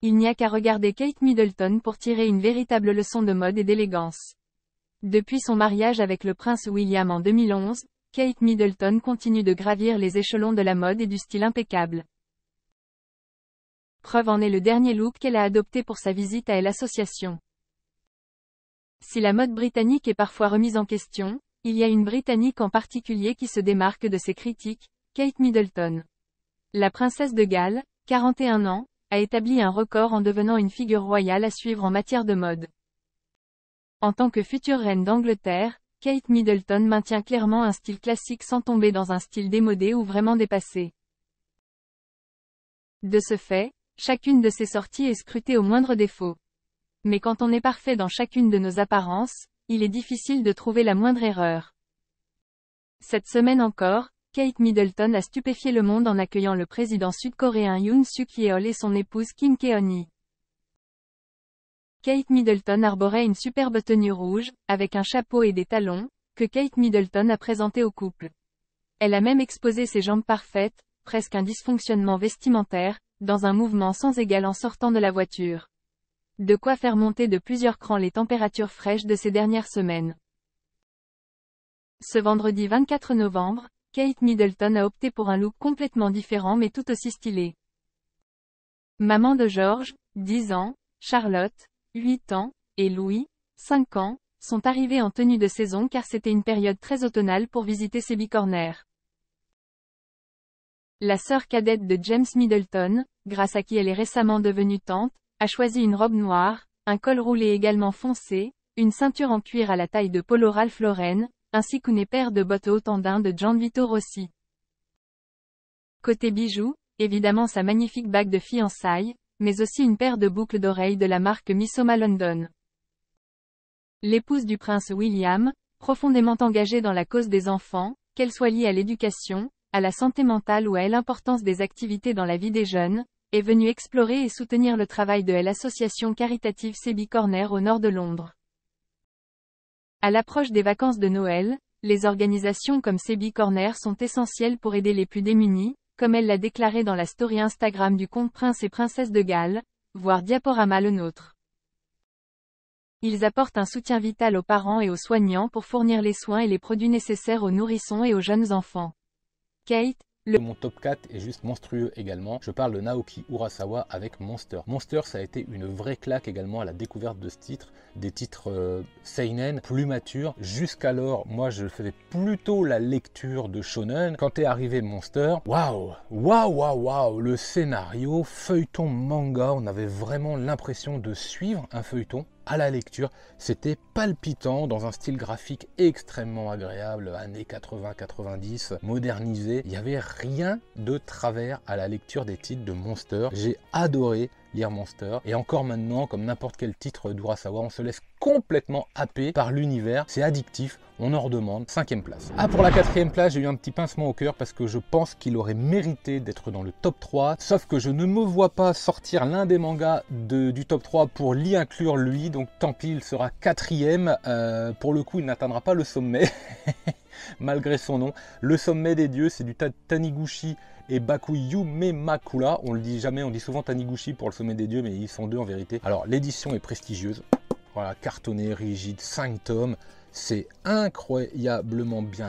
Il n'y a qu'à regarder Kate Middleton pour tirer une véritable leçon de mode et d'élégance. Depuis son mariage avec le prince William en 2011, Kate Middleton continue de gravir les échelons de la mode et du style impeccable. Preuve en est le dernier look qu'elle a adopté pour sa visite à Elle Association. Si la mode britannique est parfois remise en question, il y a une Britannique en particulier qui se démarque de ses critiques, Kate Middleton. La princesse de Galles, 41 ans, a établi un record en devenant une figure royale à suivre en matière de mode. En tant que future reine d'Angleterre, Kate Middleton maintient clairement un style classique sans tomber dans un style démodé ou vraiment dépassé. De ce fait, chacune de ses sorties est scrutée au moindre défaut. Mais quand on est parfait dans chacune de nos apparences, il est difficile de trouver la moindre erreur. Cette semaine encore, Kate Middleton a stupéfié le monde en accueillant le président sud-coréen Yoon Suk-yeol et son épouse Kim Keon-hee. Kate Middleton arborait une superbe tenue rouge, avec un chapeau et des talons, que Kate Middleton a présenté au couple. Elle a même exposé ses jambes parfaites, presque un dysfonctionnement vestimentaire, dans un mouvement sans égal en sortant de la voiture. De quoi faire monter de plusieurs crans les températures fraîches de ces dernières semaines. Ce vendredi 24 novembre, Kate Middleton a opté pour un look complètement différent mais tout aussi stylé. Maman de George, 10 ans, Charlotte, 8 ans, et Louis, 5 ans, sont arrivés en tenue de saison car c'était une période très automnale pour visiter ces bicorners. La sœur cadette de James Middleton, grâce à qui elle est récemment devenue tante, a choisi une robe noire, un col roulé également foncé, une ceinture en cuir à la taille de polo Ralph Lauren, ainsi qu'une paire de bottes hautes en daim de Gianvito Rossi. Côté bijoux, évidemment sa magnifique bague de fiançailles, mais aussi une paire de boucles d'oreilles de la marque Missoma London. L'épouse du prince William, profondément engagée dans la cause des enfants, qu'elle soit liée à l'éducation, à la santé mentale ou à l'importance des activités dans la vie des jeunes, est venue explorer et soutenir le travail de l'association caritative Sebi Corner au nord de Londres. À l'approche des vacances de Noël, les organisations comme Sebi Corner sont essentielles pour aider les plus démunis, comme elle l'a déclaré dans la story Instagram du compte Prince et Princesse de Galles, voir Diaporama le nôtre. Ils apportent un soutien vital aux parents et aux soignants pour fournir les soins et les produits nécessaires aux nourrissons et aux jeunes enfants. Kate, Mon top 4 est juste monstrueux également. Je parle de Naoki Urasawa avec Monster. Monster, ça a été une vraie claque également à la découverte de ce titre. Des titres seinen, plus matures. Jusqu'alors, moi je faisais plutôt la lecture de shonen. Quand est arrivé Monster, waouh, le scénario, feuilleton manga, on avait vraiment l'impression de suivre un feuilleton. À la lecture, c'était palpitant dans un style graphique extrêmement agréable, années 80-90, modernisé. Il n'y avait rien de travers à la lecture des titres de Monster. J'ai adoré lire Monster. Et encore maintenant, comme n'importe quel titre d'Urasawa, on se laisse complètement happer par l'univers. C'est addictif, on en redemande. 5e place. Ah, pour la 4e place, j'ai eu un petit pincement au cœur parce que je pense qu'il aurait mérité d'être dans le top 3. Sauf que je ne me vois pas sortir l'un des mangas du top 3 pour l'y inclure lui. Donc tant pis, il sera 4e. Pour le coup, il n'atteindra pas le sommet. Malgré son nom. Le sommet des dieux, c'est du Taniguchi et Bakuyu Makula. On le dit jamais, on dit souvent Taniguchi pour le sommet des dieux, mais ils sont deux en vérité. Alors l'édition est prestigieuse. Voilà, cartonné, rigide, 5 tomes. C'est incroyablement bien